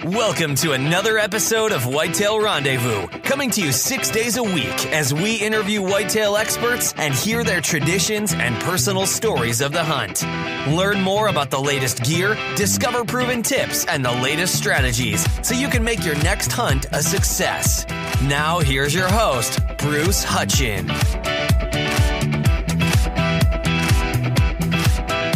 Welcome to another episode of Whitetail Rendezvous, coming to you 6 days a week as we interview whitetail experts and hear their traditions and personal stories of the hunt. Learn more about the latest gear, discover proven tips, and the latest strategies so you can make your next hunt a success. Now, here's your host, Bruce Hutchin.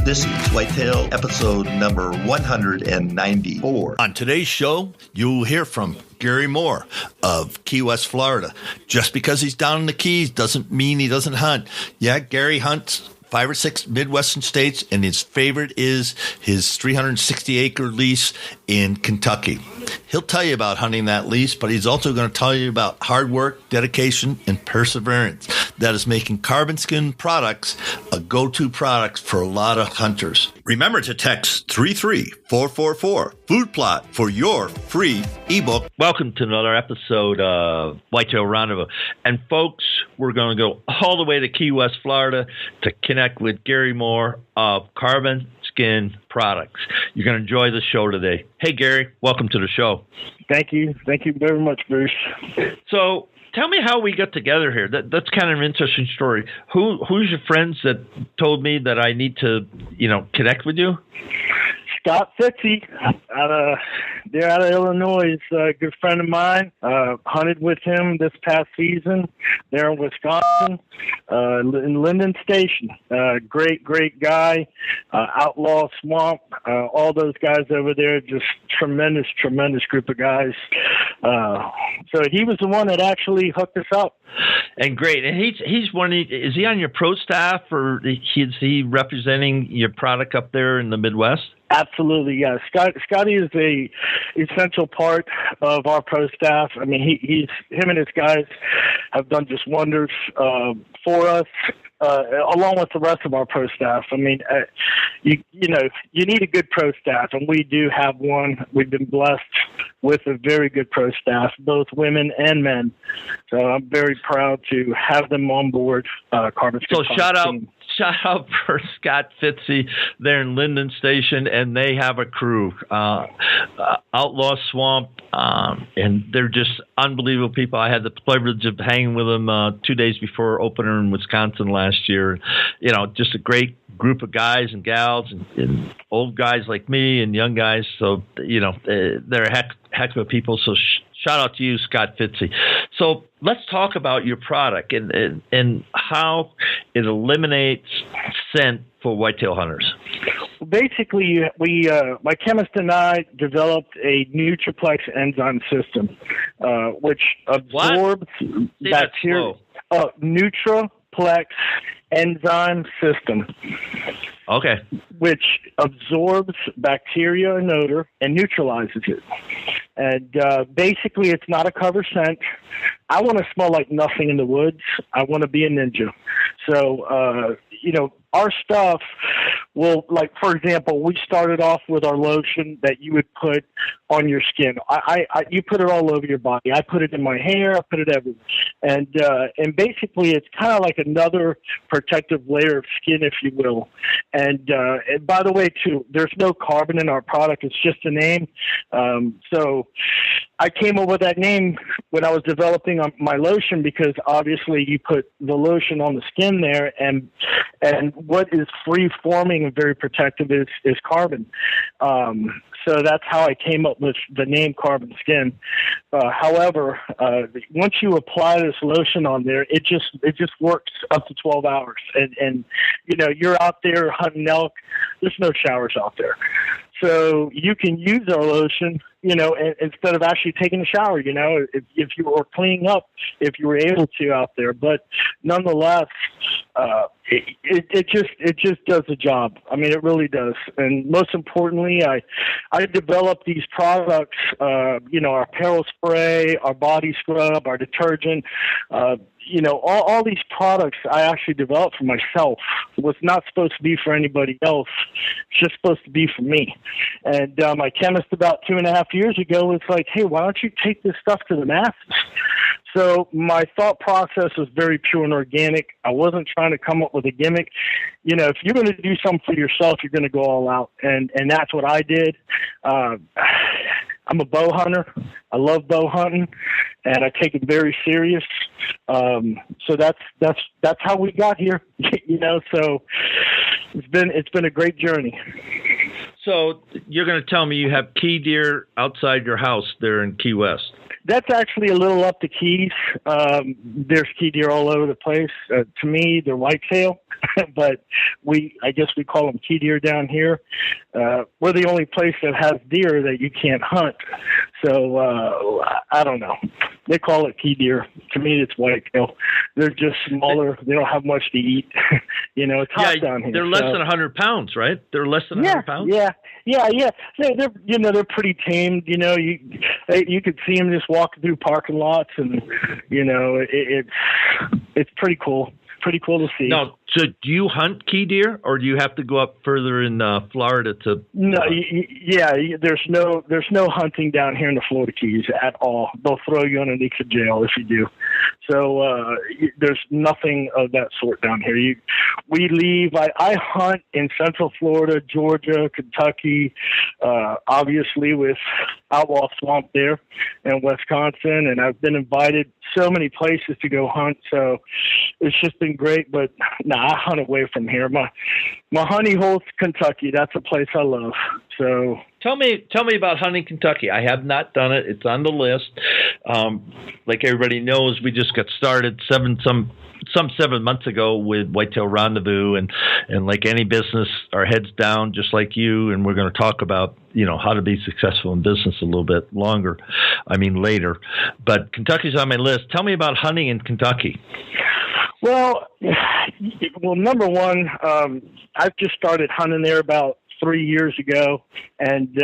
This is Whitetail episode number 194. On today's show, you'll hear from Gary Moore of Key West, Florida. Just because he's down in the Keys doesn't mean he doesn't hunt. Yeah, Gary hunts 5 or 6 Midwestern states, and his favorite is his 360-acre lease in Kentucky. He'll tell you about hunting that lease, but he's also going to tell you about hard work, dedication, and perseverance that is making carbon skin products a go-to product for a lot of hunters. Remember to text 33444 Food Plot for your free ebook. Welcome to another episode of Whitetail Rendezvous. And folks, we're going to go all the way to Key West, Florida to connect with Gary Moore of Carbon Skin Products. You're going to enjoy the show today. Hey, Gary, welcome to the show. Thank you. Thank you very much, Bruce. So tell me how we got together here. That's kind of an interesting story. Who's your friends that told me that I need to, connect with you? Scott Fitzy, out of Illinois, is a good friend of mine. Hunted with him this past season there in Wisconsin, in Linden Station. Great guy. Outlaw Swamp, all those guys over there, just tremendous group of guys. So he was the one that actually hooked us up. And great. And he's one. Is he on your pro staff, or is he representing your product up there in the Midwest? Absolutely, yes. Scotty is a essential part of our pro staff. I mean, him and his guys have done just wonders for us, along with the rest of our pro staff. I mean, you need a good pro staff, and we do have one. We've been blessed with a very good pro staff, both women and men. So I'm very proud to have them on board. Carbon Skin. So shout out for Scott Fitzy there in Linden Station, and they have a crew, Outlaw Swamp, and they're just unbelievable people. I had the privilege of hanging with them 2 days before opener in Wisconsin last year. Just a great group of guys and gals and old guys like me and young guys. So, they're a heck of a people. So shout out to you, Scott Fitzy. So let's talk about your product and how it eliminates scent for whitetail hunters. Basically, my chemist and I developed a Nutriplex enzyme system, which absorbs bacteria. Nutriplex enzyme system. Okay. Which absorbs bacteria and odor and neutralizes it. And basically, it's not a cover scent. I want to smell like nothing in the woods. I want to be a ninja. So, our stuff will, like, for example, we started off with our lotion that you would put on your skin. You put it all over your body. I put it in my hair. I put it everywhere. And basically, it's kind of like another protective layer of skin, if you will. And by the way, too, there's no carbon in our product. It's just a name. So I came up with that name when I was developing my lotion, because obviously you put the lotion on the skin there, and what is free forming and very protective is carbon. So that's how I came up with the name Carbon Skin. However, once you apply this lotion on there, it just works up to 12 hours. And you're out there hunting elk. There's no showers out there. So you can use our lotion, instead of actually taking a shower, if you were cleaning up, if you were able to out there. But nonetheless, it just does the job. I mean, it really does. And most importantly, I developed these products, our apparel spray, our body scrub, our detergent, all these products I actually developed for myself. It was not supposed to be for anybody else. It's just supposed to be for me. And my chemist about 2.5 years ago was like, hey, why don't you take this stuff to the masses? So my thought process was very pure and organic. I wasn't trying to come up with a gimmick. If you're going to do something for yourself, you're going to go all out. And that's what I did. I'm a bow hunter. I love bow hunting, and I take it very serious. So that's how we got here, So it's been a great journey. So you're going to tell me you have key deer outside your house there in Key West? That's actually a little up the Keys. There's key deer all over the place. To me, they're whitetail, but I guess we call them key deer down here. We're the only place that has deer that you can't hunt. So I don't know. They call it key deer. To me, it's whitetail. They're just smaller. They don't have much to eat. It's hot down here. They're less than 100 pounds, right? They're less than 100 pounds? Yeah. They're pretty tamed. You could see them just walking through parking lots, and it's pretty cool. Pretty cool to see. No, so do you hunt key deer, or do you have to go up further in Florida to? No, there's no hunting down here in the Florida Keys at all. They'll throw you underneath the jail if you do. So there's nothing of that sort down here. We leave. I hunt in Central Florida, Georgia, Kentucky, obviously with Outlaw Swamp there, and Wisconsin, and I've been invited so many places to go hunt. So it's just been great. But I hunt away from here. My honey hole's Kentucky. That's a place I love. So tell me about hunting Kentucky. I have not done it. It's on the list. Like everybody knows, we just got started 7 months ago with Whitetail Rendezvous, and like any business, our heads down, just like you. And we're going to talk about how to be successful in business a little bit later. But Kentucky's on my list. Tell me about hunting in Kentucky. Well, number one, I've just started hunting there about 3 years ago, and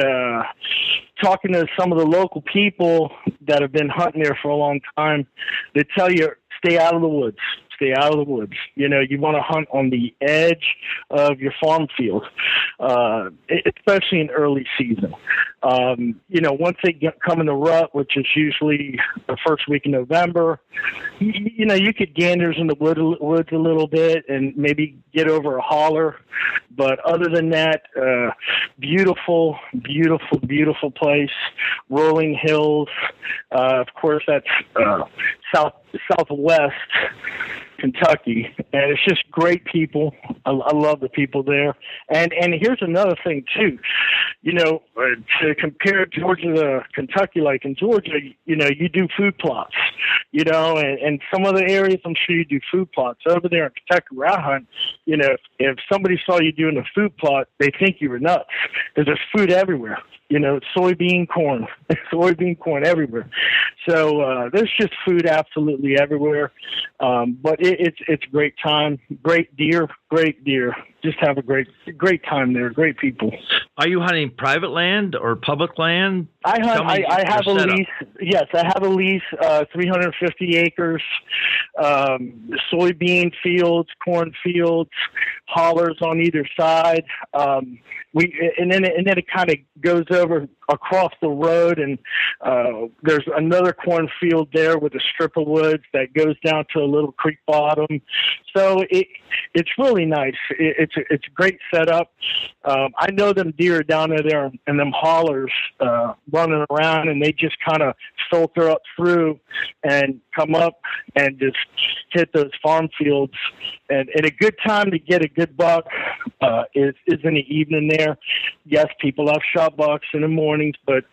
talking to some of the local people that have been hunting there for a long time, they tell you, stay out of the woods. Stay out of the woods. You want to hunt on the edge of your farm field, especially in early season. Once they come in the rut, which is usually the first week in November, you could ganders in the woods a little bit and maybe get over a holler. But other than that, beautiful, beautiful, beautiful place. Rolling hills. Of course, that's southwest Kentucky, and it's just great people. I love the people there. And here's another thing too, to compare Georgia to Kentucky, like in Georgia, you do food plots, and some other areas I'm sure you do food plots. Over there in Kentucky where I hunt, if somebody saw you doing a food plot, they think you were nuts because there's food everywhere. Soybean corn everywhere. So there's just food absolutely everywhere. But it's a great time. Great deer. Just have a great time there. Great people. Are you hunting private land or public land? I have a lease. Yes, I have a lease. 350 acres. Soybean fields, corn fields, hollers on either side. And then it kind of goes over across the road, and there's another cornfield there with a strip of woods that goes down to a little creek bottom. So it's really nice. It's a great setup. I know them deer down there and them hollers running around, and they just kind of filter up through and come up and just hit those farm fields. And a good time to get a good buck is in the evening there. Yes, people have shot bucks in the mornings, but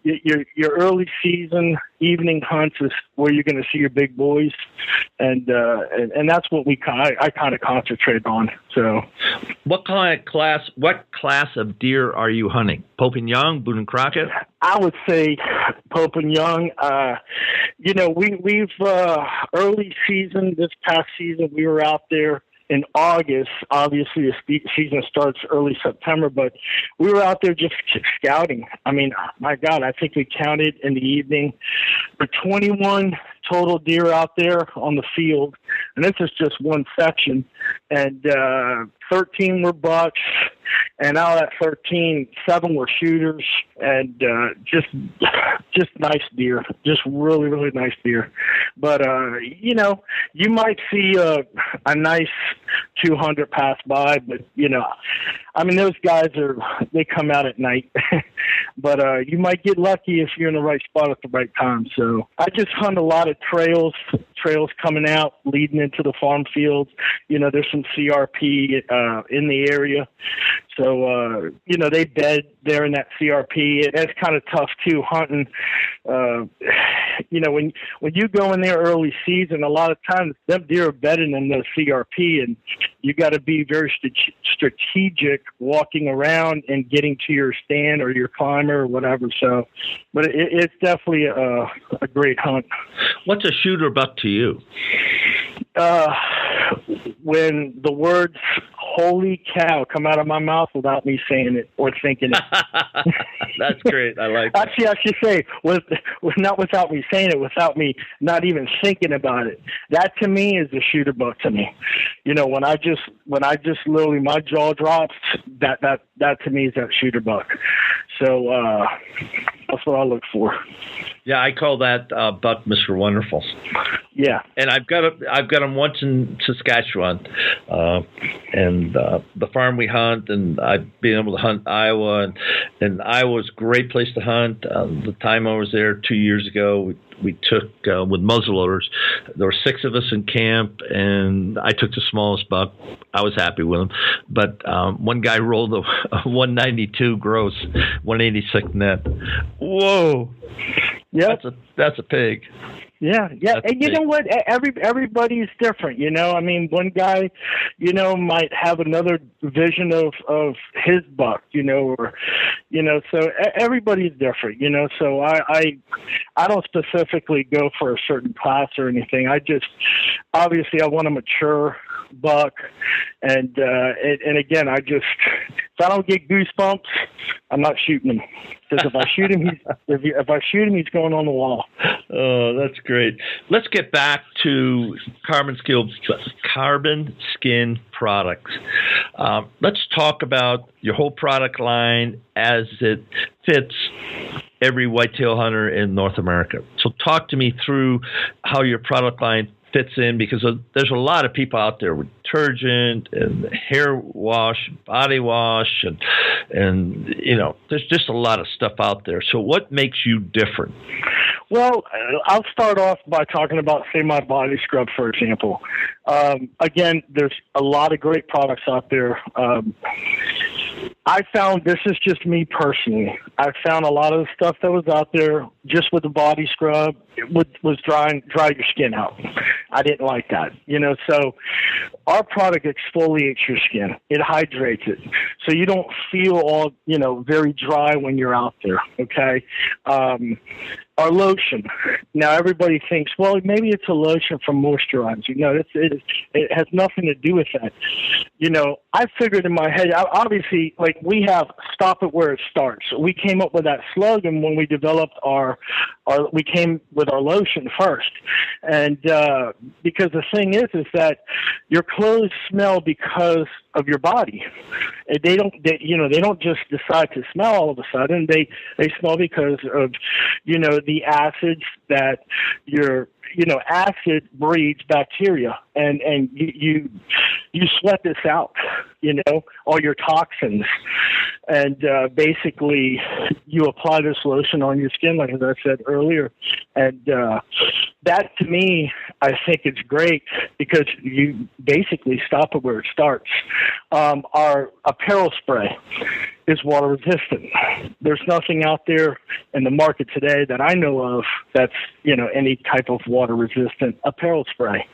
your early season evening hunts is where you're going to see your big boys, and that's what I kind of concentrate on. So, what class of deer are you hunting? Pope and Young, Boone and Crockett? I would say Pope and Young. We've early season, this past season, we were out there in August. Obviously, the season starts early September, but we were out there just scouting. I mean, my God, I think we counted in the evening for 21 total deer out there on the field. And this is just one section. And 13 were bucks, and out of that 13, 7 were shooters, and just nice deer, just really, really nice deer. But you know, you might see a nice 200 pass by, but you know, I mean, those guys they come out at night. But you might get lucky if you're in the right spot at the right time. So I just hunt a lot of trails coming out, leading into the farm fields. You know, there's some CRP in the area. So, you know, they bed there in that CRP. That's kind of tough, too, hunting. You know, when you go in there early season, a lot of times them deer are bedding in the CRP, and you got to be very strategic walking around and getting to your stand or your climber or whatever. So, but it's definitely a great hunt. What's a shooter buck to you? When the words "holy cow" come out of my mouth without me saying it or thinking it. That's great. I like that. Actually, I should say, not without me saying it, without me not even thinking about it. That to me is the shooter buck to me. You know, when I just literally my jaw drops, that to me is that shooter buck. So that's what I look for. Yeah, I call that buck Mr. Wonderful. Yeah, and I've got him once in Saskatchewan, and the farm we hunt, and I've been able to hunt Iowa, and Iowa's a great place to hunt. The time I was there 2 years ago, we took with muzzleloaders. There were 6 of us in camp, and I took the smallest buck. I was happy with him, but one guy rolled a 192 gross, 186 net. Whoa! Yeah, that's a pig. Yeah. And you know what? Everybody's different, you know. I mean, one guy, you know, might have another vision of his buck, you know, or, you know, so everybody's different, you know. So I don't specifically go for a certain class or anything. I just, obviously, I want a mature buck, and again, if I don't get goosebumps, I'm not shooting him. Because if I shoot him, he's going on the wall. Oh, that's great. Let's get back to Carbon Skin products. Let's talk about your whole product line as it fits every whitetail hunter in North America. So talk to me through how your product line fits in, because there's a lot of people out there with detergent and hair wash, body wash, and you know, there's just a lot of stuff out there. So what makes you different? Well, I'll start off by talking about, say, my body scrub, for example. Again, there's a lot of great products out there. I found, this is just me personally, I found a lot of the stuff that was out there just with the body scrub, it was dry your skin out. I didn't like that, you know. So our product exfoliates your skin. It hydrates it. So you don't feel all, you know, very dry when you're out there, okay? Our lotion. Now, everybody thinks, well, maybe it's a lotion from moisturizer. No, it has nothing to do with that. You know, I figured in my head, obviously, like, we have stop it where it starts. We came up with that slogan when we developed we came with our lotion first. And because the thing is that your clothes smell because of your body. They don't just decide to smell all of a sudden. They smell because of, you know, the acids that acid breeds bacteria, and you sweat this out, you know, all your toxins, and basically you apply this lotion on your skin, like as I said earlier, and that to me, I think it's great because you basically stop it where it starts. Our apparel spray is water resistant. There's nothing out there in the market today that I know of that's, you know, any type of water resistant apparel spray.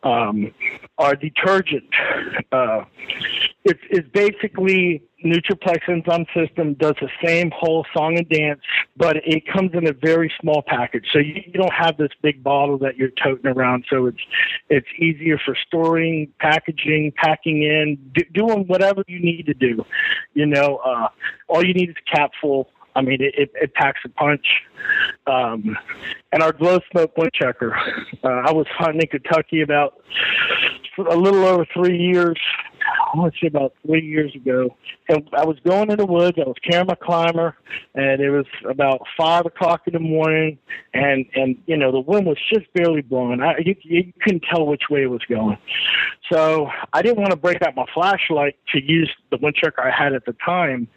Our detergent, it's basically Nutriplex enzyme system, does the same whole song and dance, but it comes in a very small package. So you don't have this big bottle that you're toting around. So it's easier for storing, packaging, packing in, doing whatever you need to do. You know, all you need is a cap full. I mean, it packs a punch. And our glow smoke wind checker. I was hunting in Kentucky about a little over 3 years. I want to say about 3 years ago. And I was going in the woods. I was carrying my climber, and it was about 5 o'clock in the morning, and the wind was just barely blowing. You couldn't tell which way it was going. So I didn't want to break out my flashlight to use the wind checker I had at the time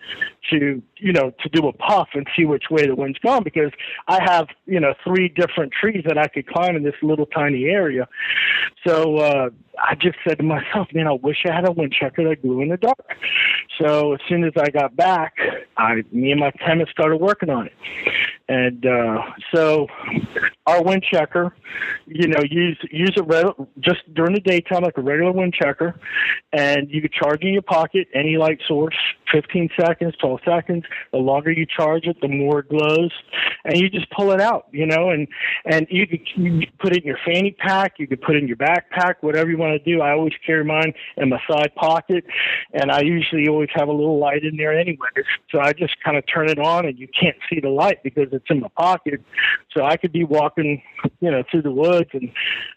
to do a puff and see which way the wind's going, because I have 3 different trees that I could climb in this little tiny area. So I just said to myself, man, I wish I had a wind checker that glue in the dark. So as soon as I got back, me and my chemist started working on it. And so our wind checker, use it just during the daytime like a regular wind checker, and you could charge in your pocket, any light source, 15 seconds, 12 seconds. The longer you charge it, the more it glows, and you just pull it out, and you could put it in your fanny pack, you could put it in your backpack, whatever you want to do. I always carry mine in my side pocket, and I usually always have a little light in there anyway. So I just kind of turn it on, and you can't see the light because it's in my pocket. So I could be walking, through the woods, and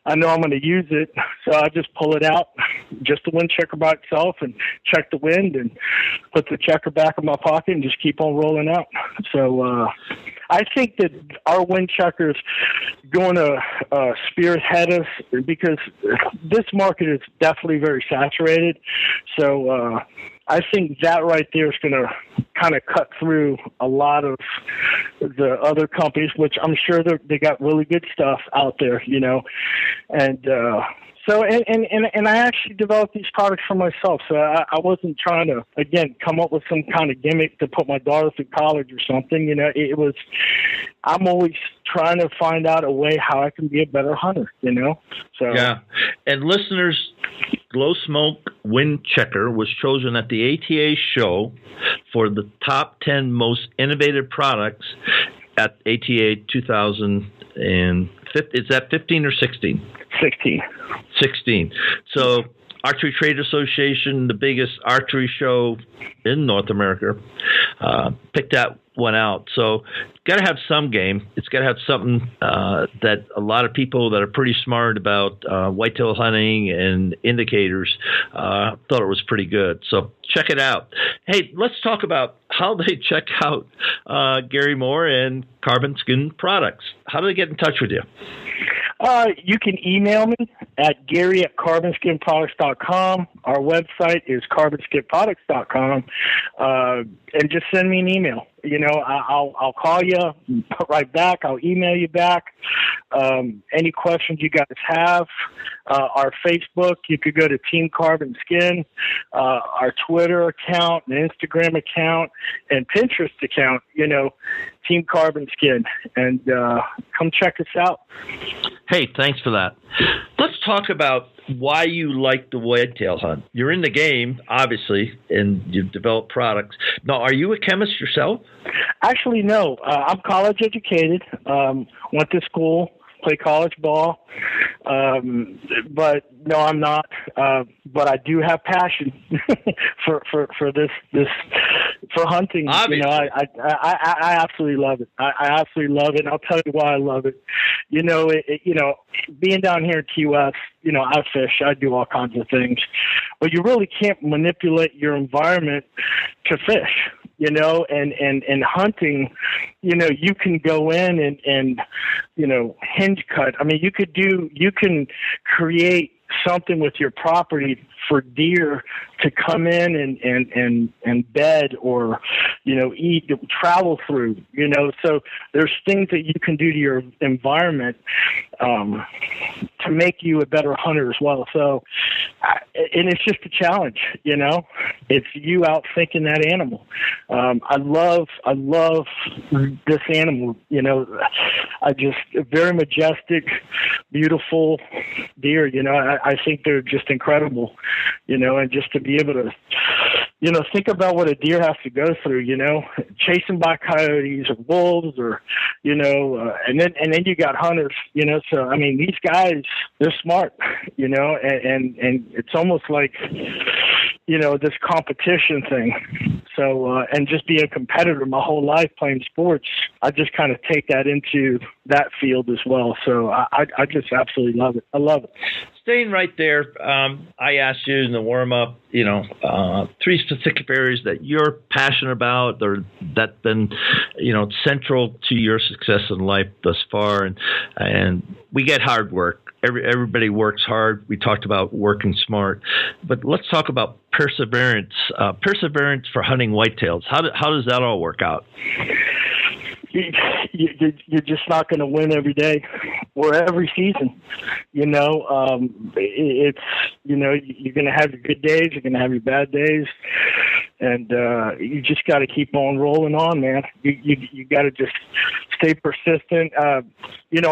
I know I'm going to use it. So I just pull it out, just the wind checker by itself, and check the wind, and put the checker back in my pocket, and just keep on rolling out. So I think that our wind checkers going to spearhead us, because this market is definitely very saturated. So I think that right there is going to kind of cut through a lot of the other companies, which I'm sure they got really good stuff out there, and so, and I actually developed these products for myself. So I wasn't trying to, again, come up with some kind of gimmick to put my daughter through college or something. It was, I'm always trying to find out a way how I can be a better hunter, So yeah. And listeners, Glow Smoke Wind Checker was chosen at the ATA show for the top 10 most innovative products at ATA 2015. Is that 15 or 16? 16. So Archery Trade Association, the biggest archery show in North America, picked that one out. So it's got to have some game. It's got to have something that a lot of people that are pretty smart about whitetail hunting and indicators thought it was pretty good. So check it out. Hey, let's talk about how they check out Gary Moore and Carbon Skin Products. How do they get in touch with you? You can email me at gary@carbonskinproducts.com. Our website is carbonskinproducts.com. And just send me an email. I'll call you right back. I'll email you back. Any questions you guys have. Our Facebook, you could go to Team Carbon Skin. Our Twitter account, and Instagram account, and Pinterest account, Team Carbon Skin. And come check us out. Hey, thanks for that. Let's talk about why you like the whitetail hunt. You're in the game, obviously, and you've developed products. Now, are you a chemist yourself? Actually, no. I'm college educated. Went to school, play college ball. But no, I'm not. But I do have passion for this for hunting. Obviously. I absolutely love it. I absolutely love it, and I'll tell you why I love it. Being down here in Key West, I fish, I do all kinds of things, but you really can't manipulate your environment to fish. And hunting, you can go in and hinge cut. I mean, you can create something with your property for deer to come in and bed or, eat, travel through, so there's things that you can do to your environment to make you a better hunter as well. So, and it's just a challenge, it's you out thinking that animal. I love this animal, very majestic, beautiful deer, I think they're just incredible, and just to be able to, think about what a deer has to go through, chasing by coyotes or wolves or, and then you got hunters, so, I mean, these guys, they're smart, and it's almost like, this competition thing. So, and just being a competitor my whole life playing sports, I just kind of take that into that field as well. So I just absolutely love it. I love it. Staying right there, I asked you in the warm-up, 3 specific areas that you're passionate about or that's been, central to your success in life thus far. And we get hard work. Everybody works hard. We talked about working smart. But let's talk about perseverance. Perseverance for hunting whitetails. How does that all work out? You're just not going to win every day or every season. It's, you're going to have your good days. You're going to have your bad days. And you just got to keep on rolling on, man. You got to just stay persistent. A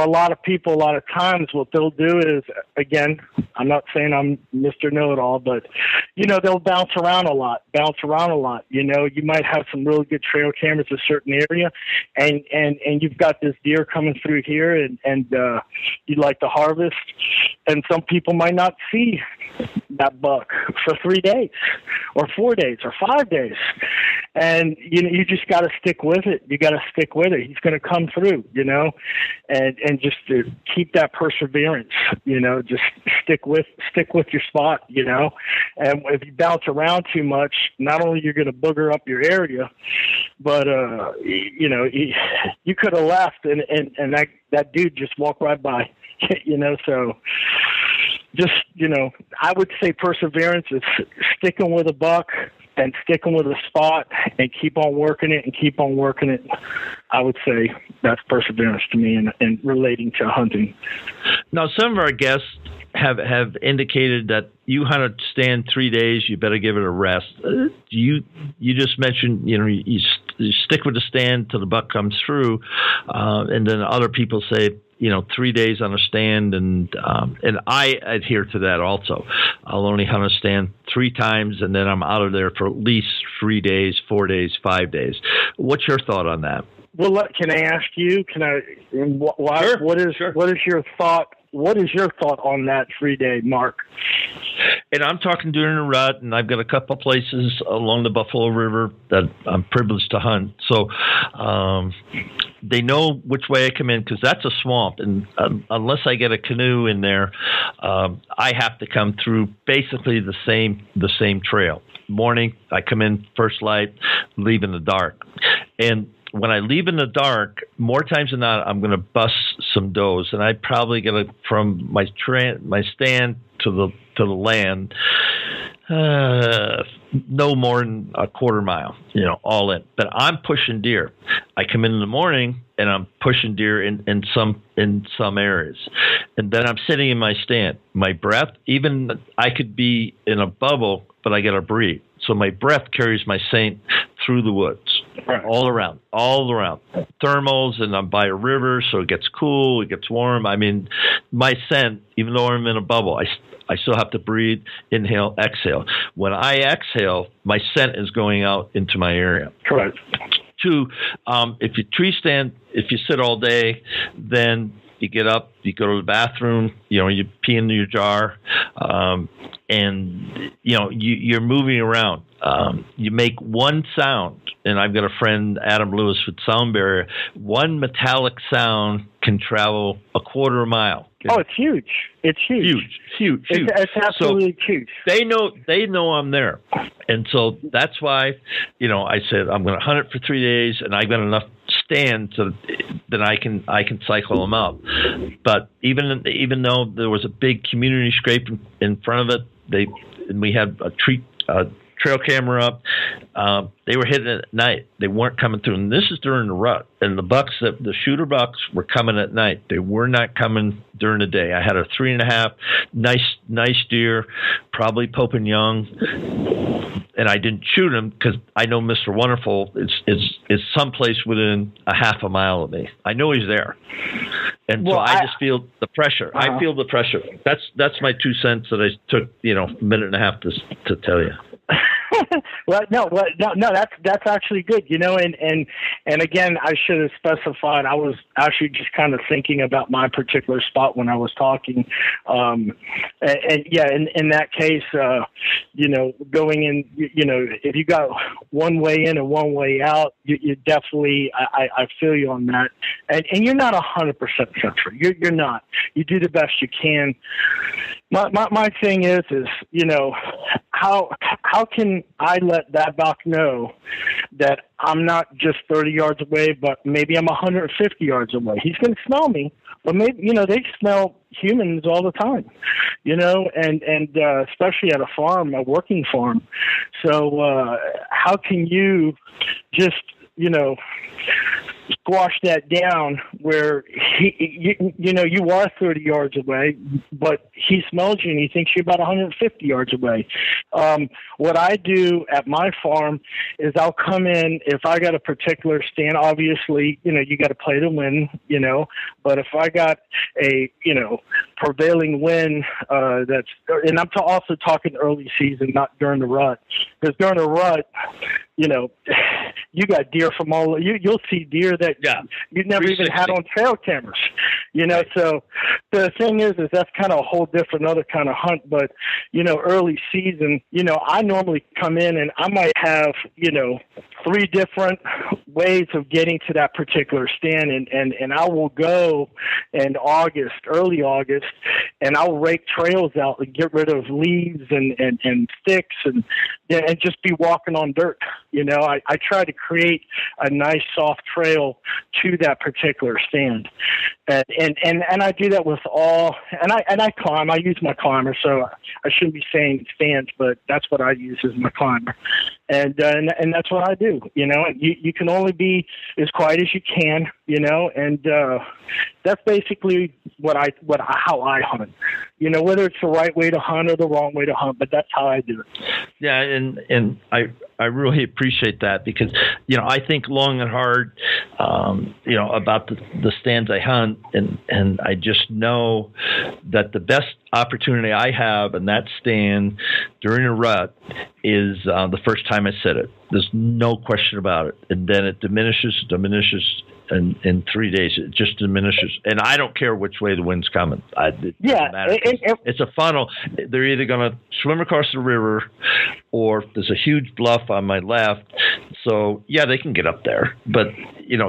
lot of people, a lot of times what they'll do is, again, I'm not saying I'm Mr. Know-It-All, but, they'll bounce around a lot. You might have some really good trail cameras in a certain area, and you've got this deer coming through here, and you'd like to harvest, and some people might not see that buck for 3 days or 4 days or 5 days. And, you just got to stick with it. You got to stick with it. He's going to come through, and just to keep that perseverance, just stick with your spot, and if you bounce around too much, not only you're going to booger up your area, but, you could have left and that dude just walked right by, so just, I would say perseverance is sticking with a buck and sticking with a spot and keep on working it. I would say that's perseverance to me and relating to hunting. Now, some of our guests have indicated that you hunt a stand 3 days, you better give it a rest. You just mentioned, you stick with the stand till the buck comes through, and then other people say, 3 days on a stand, and I adhere to that also. I'll only hunt a stand 3 times, and then I'm out of there for at least 3 days, 4 days, 5 days. What's your thought on that? Well, can I ask you? Why? Sure, what is sure. What is your thought? What is your thought on that 3-day mark? And I'm talking during a rut, and I've got a couple places along the Buffalo River that I'm privileged to hunt. So they know which way I come in because that's a swamp. And unless I get a canoe in there, I have to come through basically the same trail. Morning, I come in first light, leave in the dark. And when I leave in the dark, more times than not, I'm going to bust some does, and I probably get it from my stand to the land, no more than a quarter mile, all in. But I'm pushing deer. I come in the morning and I'm pushing deer in some areas, and then I'm sitting in my stand. My breath, even I could be in a bubble, but I got to breathe. So my breath carries my scent through the woods, right. all around. Thermals, and I'm by a river, so it gets cool, it gets warm. I mean, my scent, even though I'm in a bubble, I still have to breathe, inhale, exhale. When I exhale, my scent is going out into my area. Correct. 2, if you tree stand, if you sit all day, then you get up, you go to the bathroom, you pee into your jar, and you're moving around. You make one sound, and I've got a friend, Adam Lewis, with Sound Barrier. One metallic sound can travel a quarter mile. Oh, it's huge. It's huge. Huge. It's absolutely huge. They know I'm there. And so that's why, I said I'm going to hunt it for 3 days, and I've got enough stands so that I can cycle them out. But even though there was a big community scrape in front of it, we had a trail camera up. They were hitting it at night. They weren't coming through. And this is during the rut. And the shooter bucks were coming at night. They were not coming during the day. I had a 3.5, nice deer, probably Pope and Young. And I didn't shoot him because I know Mr. Wonderful is someplace within a half a mile of me. I know he's there. And so I just feel the pressure. I feel the pressure. That's my 2 cents that I took, a minute and a half to tell you. No, that's actually good, and again, I should have specified. I was actually just kind of thinking about my particular spot when I was talking, and yeah, in that case, going in, if you got one way in and one way out, you definitely, I feel you on that, and you're not 100% central. You're not. You do the best you can. My thing is how can I let that buck know that I'm not just 30 yards away, but maybe I'm 150 yards away? He's going to smell me, but maybe, they smell humans all the time, and especially at a farm, a working farm. So how can you just, squash that down where you are 30 yards away, but he smells you and he thinks you're about 150 yards away. What I do at my farm is I'll come in, if I got a particular stand, obviously, you got to play to win, but if I got a, prevailing wind, and I'm also talking early season, not during the rut, because during the rut, you got deer from you'll see deer that you've never even had on trail cameras, right. So the thing is that's kind of a whole different other kind of hunt. But, early season, I normally come in and I might have, 3 different ways of getting to that particular stand. And I will go in early August, and I'll rake trails out and get rid of leaves and sticks and just be walking on dirt. I try to create a nice soft trail to that particular stand. And I do that with all, and I climb. I use my climber, so I shouldn't be saying stands, but that's what I use as my climber. And that's what I do, and you can only be as quiet as you can, and that's basically how I hunt, whether it's the right way to hunt or the wrong way to hunt, but that's how I do it. Yeah. And I really appreciate that because, I think long and hard, about the stands I hunt, and I just know that the best opportunity I have in that stand during a rut is the first time I set it. There's no question about it. And then it diminishes, and in 3 days it just diminishes. And I don't care which way the wind's coming. It doesn't matter. It's a funnel. They're either going to swim across the river, or there's a huge bluff on my left. So yeah, they can get up there, but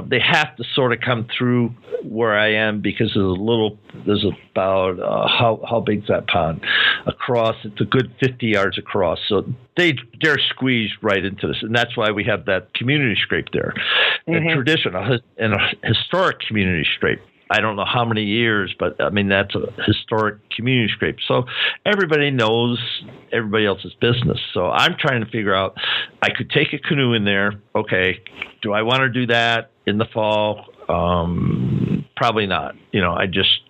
they have to sort of come through where I am because there's about how big's that pond across? It's a good 50 yards across. So they're squeezed right into this, and that's why we have that community scrape there, a traditional and a historic community scrape. I don't know how many years, but I mean, that's a historic community scrape. So everybody knows everybody else's business. So I'm trying to figure out, I could take a canoe in there. Okay. Do I want to do that in the fall? Probably not. I just,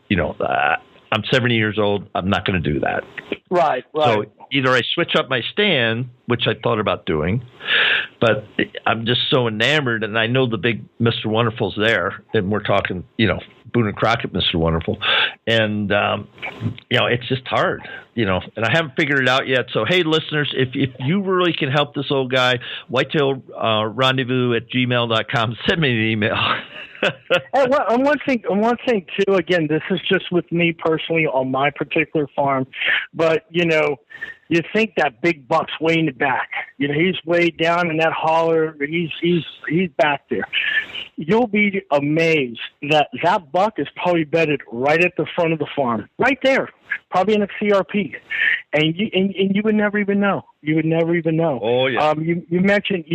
I'm 70 years old. I'm not going to do that. Right. So either I switch up my stand, which I thought about doing, but I'm just so enamored, and I know the big Mr. Wonderful's there, and we're talking, Boone and Crockett, Mr. Wonderful, and it's just hard, and I haven't figured it out yet. So hey, listeners, if you really can help this old guy, whitetailrendezvous@gmail.com, send me an email. And one thing too, again, this is just with me personally on my particular farm, but you think that big buck's way in the back. He's way down in that holler. He's back there. You'll be amazed that buck is probably bedded right at the front of the farm, right there, probably in a CRP, and you would never even know. You would never even know. Oh yeah. You mentioned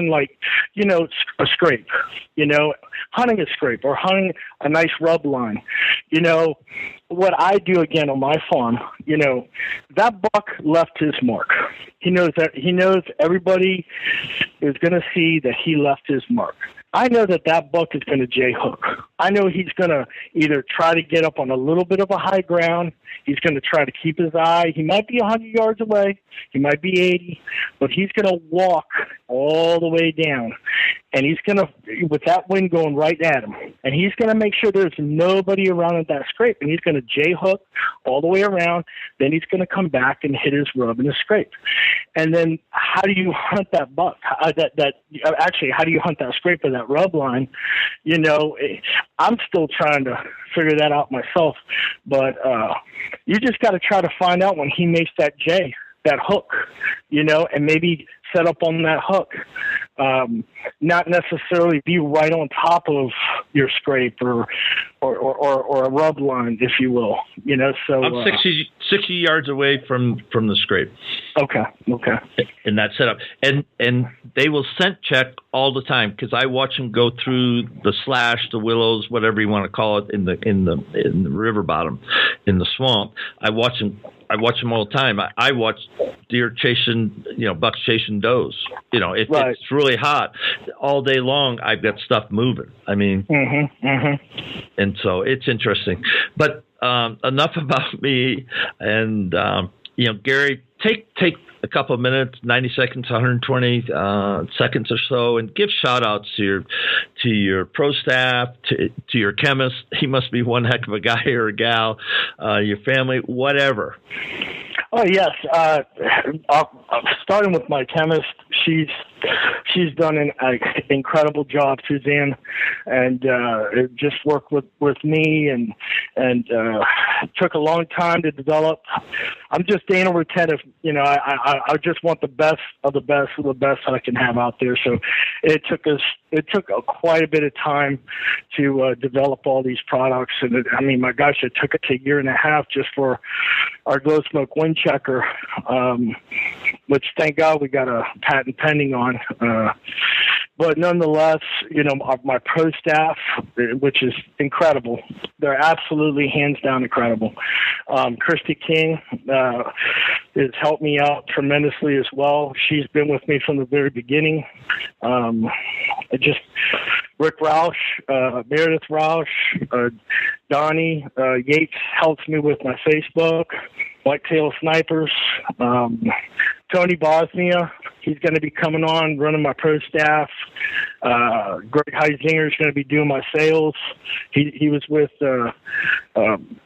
like a scrape, hunting a scrape or hunting a nice rub line. What I do again on my farm, that buck left his mark. He knows everybody is going to see that he left his mark. I know that buck is going to J-hook. I know he's going to either try to get up on a little bit of a high ground. He's going to try to keep his eye. He might be 100 yards away. He might be 80, but he's going to walk all the way down. And he's going to, with that wind going right at him, and he's going to make sure there's nobody around at that scrape, and he's going to J-hook all the way around. Then he's going to come back and hit his rub and his scrape. And then how do you hunt that buck? Actually, how do you hunt that scrape or that rub line? You know, I'm still trying to figure that out myself. But you just got to try to find out when he makes that J, that hook, you know, and maybe set up on that hook. Not necessarily be right on top of your scrape or a rub line, if you will. You know, so I'm 60 yards away from the scrape. Okay. In that setup, and they will scent check all the time because I watch them go through the slash, the willows, whatever you want to call it, in the river bottom, in the swamp. I watch them all the time. I watch deer chasing, bucks chasing does. If it's really hot all day long, I've got stuff moving. I mean, and so it's interesting. But enough about me. And Gary, take a couple of minutes, 90 seconds, 120 seconds or so, and give shout outs to your pro staff, to your chemist. He must be one heck of a guy or a gal, your family, whatever. Oh, yes. Starting with my chemist, she's done an incredible job, Suzanne, and just worked with me and took a long time to develop. I'm just anal retentive. I just want the best of the best of the best that I can have out there. So it took quite a bit of time to develop all these products. And my gosh, it took us a year and a half just for our glow smoke wind checker, which thank God we got a patent pending on. But nonetheless, my pro staff, which is incredible. They're absolutely hands down incredible. Christy King has helped me out tremendously as well. She's been with me from the very beginning. Rick Roush, Meredith Roush, Donnie Yates helps me with my Facebook. Whitetail Snipers, Tony Bosnia, he's going to be coming on, running my pro staff. Greg Heisinger is going to be doing my sales. He was with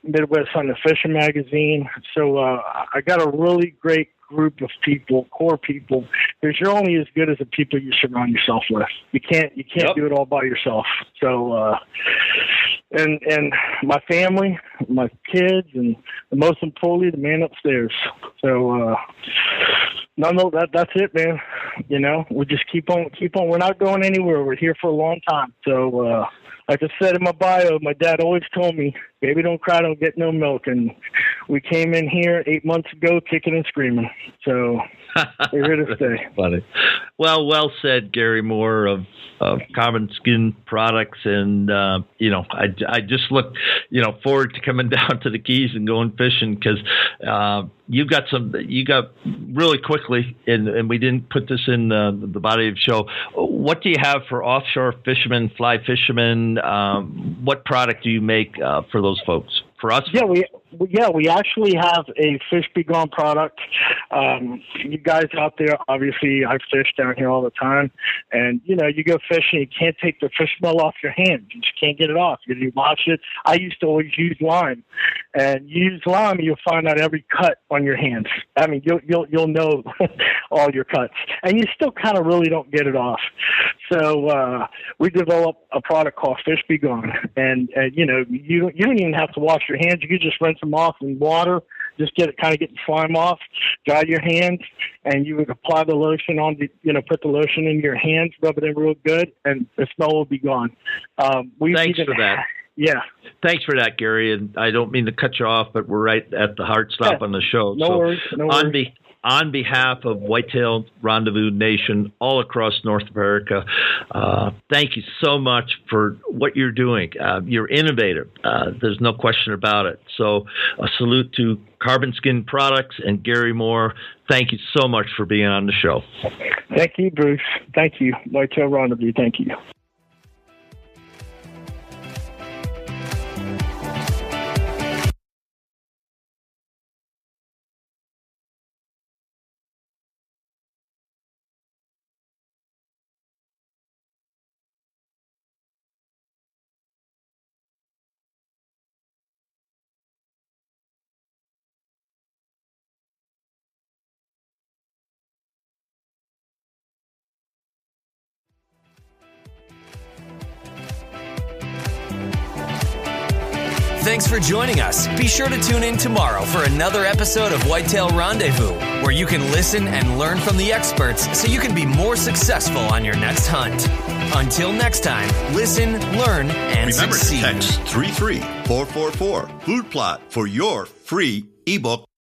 Midwest Hunting and Fishing magazine. So I got a really great group of people, core people, because you're only as good as the people you surround yourself with. You can't do it all by yourself. So and my family, my kids, and most importantly, the man upstairs. So that's it, man. We just keep on. We're not going anywhere. We're here for a long time. So like I said in my bio, my dad always told me, baby, don't cry, don't get no milk. And we came in here 8 months ago kicking and screaming. So we're here to stay. Funny. Well said, Gary Moore of Carbon Skin Products. And, I just look, forward to coming down to the Keys and going fishing because you got really quickly, and we didn't put this in the body of the show. What do you have for offshore fishermen, fly fishermen? What product do you make for those folks? For us? Yeah, we actually have a Fish Be Gone product. You guys out there, obviously, I fish down here all the time. And, you go fishing, you can't take the fish smell off your hand. You just can't get it off. You wash it. I used to always use lime. And you use lime, you'll find out every cut on your hands. You'll know all your cuts. And you still kind of really don't get it off. So we developed a product called Fish Be Gone. And you don't even have to wash your hands. You can just rinse them off in water, just get the slime off, dry your hands, and you would apply the lotion on put the lotion in your hands, rub it in real good, and the smell will be gone. Thanks for that. Yeah. Thanks for that, Gary. And I don't mean to cut you off, but we're right at the hard stop on the show. No worries. On behalf of Whitetail Rendezvous Nation all across North America, thank you so much for what you're doing. You're innovative. There's no question about it. So a salute to Carbon Skin Products and Gary Moore. Thank you so much for being on the show. Thank you, Bruce. Thank you. Whitetail Rendezvous. Thank you. Thanks for joining us. Be sure to tune in tomorrow for another episode of Whitetail Rendezvous, where you can listen and learn from the experts so you can be more successful on your next hunt. Until next time, listen, learn, and Remember succeed. to text 33444 Food Plot for your free ebook.